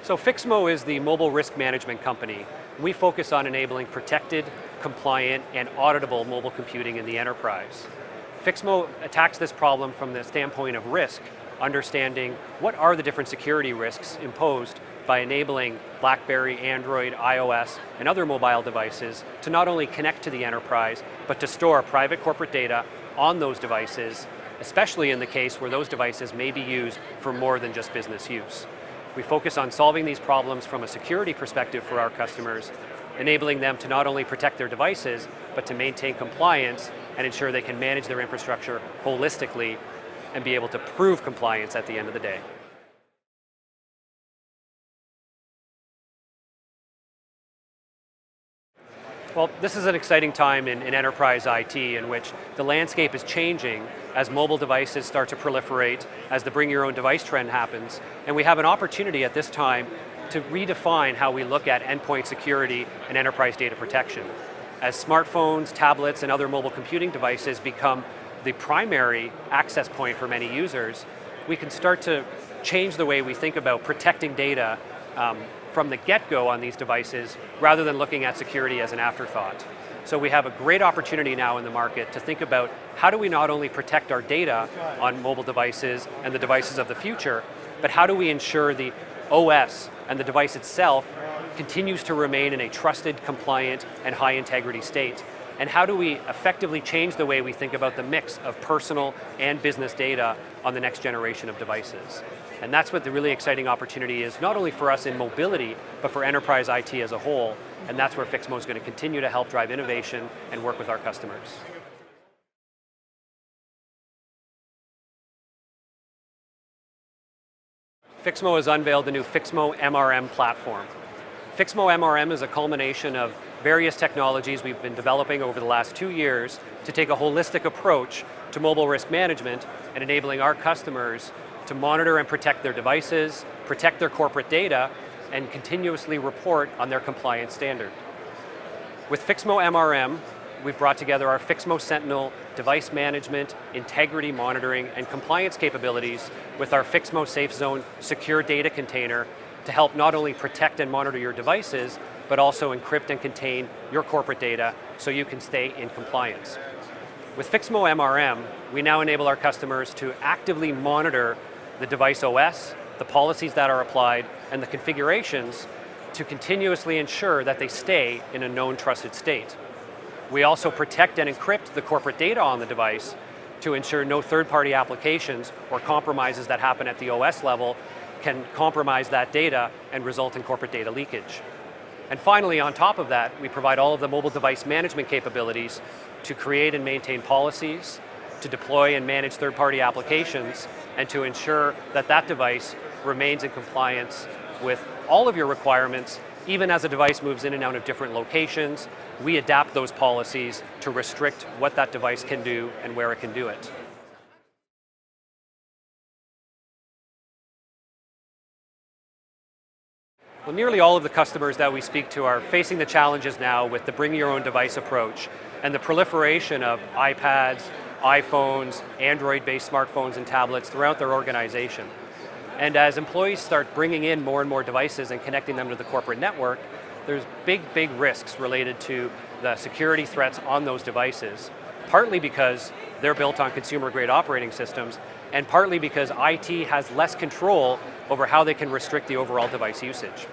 So Fixmo is the mobile risk management company. We focus on enabling protected, compliant, and auditable mobile computing in the enterprise. Fixmo attacks this problem from the standpoint of risk, understanding what are the different security risks imposed by enabling BlackBerry, Android, iOS, and other mobile devices to not only connect to the enterprise, but to store private corporate data on those devices, especially in the case where those devices may be used for more than just business use. We focus on solving these problems from a security perspective for our customers, enabling them to not only protect their devices, but to maintain compliance and ensure they can manage their infrastructure holistically and be able to prove compliance at the end of the day. Well, this is an exciting time in enterprise IT in which the landscape is changing as mobile devices start to proliferate, as the bring your own device trend happens, and we have an opportunity at this time to redefine how we look at endpoint security and enterprise data protection. As smartphones, tablets, and other mobile computing devices become the primary access point for many users, we can start to change the way we think about protecting data from the get-go on these devices, rather than looking at security as an afterthought. So we have a great opportunity now in the market to think about how do we not only protect our data on mobile devices and the devices of the future, but how do we ensure the OS and the device itself continues to remain in a trusted, compliant, and high integrity state? And how do we effectively change the way we think about the mix of personal and business data on the next generation of devices? And that's what the really exciting opportunity is, not only for us in mobility, but for enterprise IT as a whole, and that's where Fixmo is going to continue to help drive innovation and work with our customers. Fixmo has unveiled the new Fixmo MRM platform. Fixmo MRM is a culmination of various technologies we've been developing over the last 2 years to take a holistic approach to mobile risk management and enabling our customers to monitor and protect their devices, protect their corporate data, and continuously report on their compliance standard. With Fixmo MRM, we've brought together our Fixmo Sentinel device management, integrity monitoring, and compliance capabilities with our Fixmo Safe Zone secure data container to help not only protect and monitor your devices, but also encrypt and contain your corporate data so you can stay in compliance. With Fixmo MRM, we now enable our customers to actively monitor the device OS, the policies that are applied, and the configurations to continuously ensure that they stay in a known trusted state. We also protect and encrypt the corporate data on the device to ensure no third-party applications or compromises that happen at the OS level can compromise that data and result in corporate data leakage. And finally, on top of that, we provide all of the mobile device management capabilities to create and maintain policies, to deploy and manage third-party applications, and to ensure that that device remains in compliance with all of your requirements. Even as a device moves in and out of different locations, we adapt those policies to restrict what that device can do and where it can do it. Well, nearly all of the customers that we speak to are facing the challenges now with the bring your own device approach and the proliferation of iPads, iPhones, Android-based smartphones and tablets throughout their organization. And as employees start bringing in more and more devices and connecting them to the corporate network, there's big risks related to the security threats on those devices, partly because they're built on consumer-grade operating systems, and partly because IT has less control over how they can restrict the overall device usage.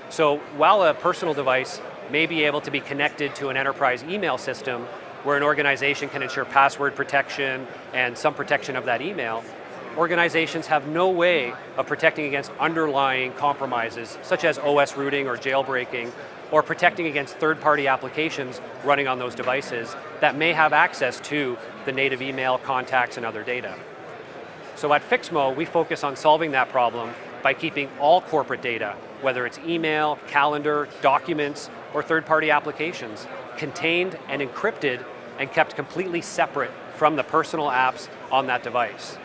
So while a personal device may be able to be connected to an enterprise email system where an organization can ensure password protection and some protection of that email, organizations have no way of protecting against underlying compromises, such as OS rooting or jailbreaking, or protecting against third-party applications running on those devices that may have access to the native email, contacts, and other data. So at Fixmo, we focus on solving that problem by keeping all corporate data, whether it's email, calendar, documents, or third-party applications, contained and encrypted and kept completely separate from the personal apps on that device.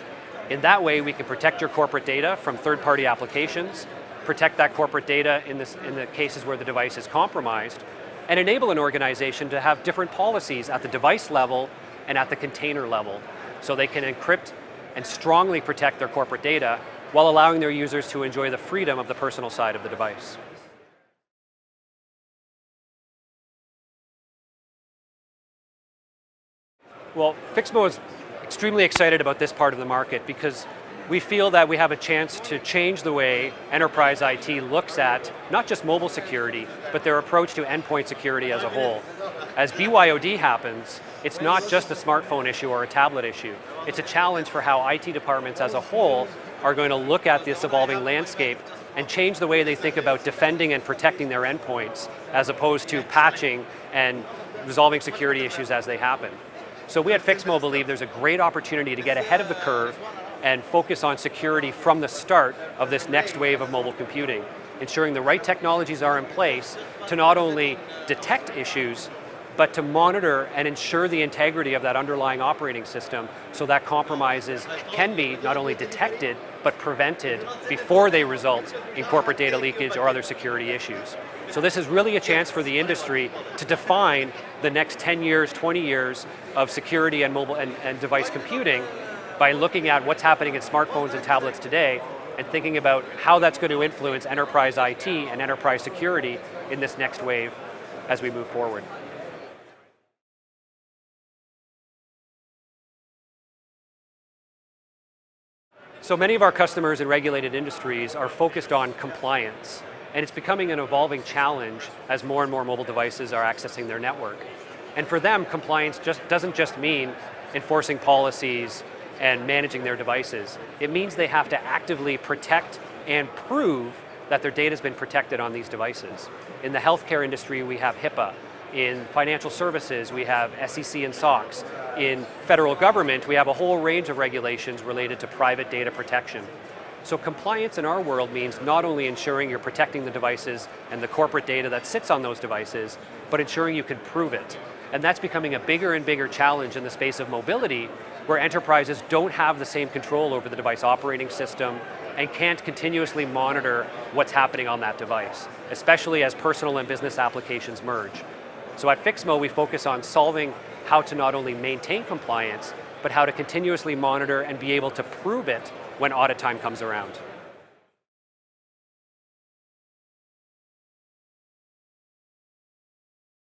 In that way, we can protect your corporate data from third-party applications, protect that corporate data in the cases where the device is compromised, and enable an organization to have different policies at the device level and at the container level, so they can encrypt and strongly protect their corporate data while allowing their users to enjoy the freedom of the personal side of the device. Well, Fixmo is extremely excited about this part of the market because we feel that we have a chance to change the way enterprise IT looks at not just mobile security, but their approach to endpoint security as a whole. As BYOD happens, it's not just a smartphone issue or a tablet issue. It's a challenge for how IT departments as a whole are going to look at this evolving landscape and change the way they think about defending and protecting their endpoints as opposed to patching and resolving security issues as they happen. So we at Fixmo believe there's a great opportunity to get ahead of the curve and focus on security from the start of this next wave of mobile computing, ensuring the right technologies are in place to not only detect issues, but to monitor and ensure the integrity of that underlying operating system so that compromises can be not only detected, but prevented before they result in corporate data leakage or other security issues. So this is really a chance for the industry to define the next 10 years, 20 years of security and mobile and device computing by looking at what's happening in smartphones and tablets today and thinking about how that's going to influence enterprise IT and enterprise security in this next wave as we move forward. So many of our customers in regulated industries are focused on compliance, and it's becoming an evolving challenge as more and more mobile devices are accessing their network. And for them, compliance doesn't just mean enforcing policies and managing their devices. It means they have to actively protect and prove that their data has been protected on these devices. In the healthcare industry, we have HIPAA. In financial services, we have SEC and SOX. In federal government, we have a whole range of regulations related to private data protection. So compliance in our world means not only ensuring you're protecting the devices and the corporate data that sits on those devices, but ensuring you can prove it. And that's becoming a bigger and bigger challenge in the space of mobility, where enterprises don't have the same control over the device operating system and can't continuously monitor what's happening on that device, especially as personal and business applications merge. So at Fixmo, we focus on solving how to not only maintain compliance, but how to continuously monitor and be able to prove it when audit time comes around.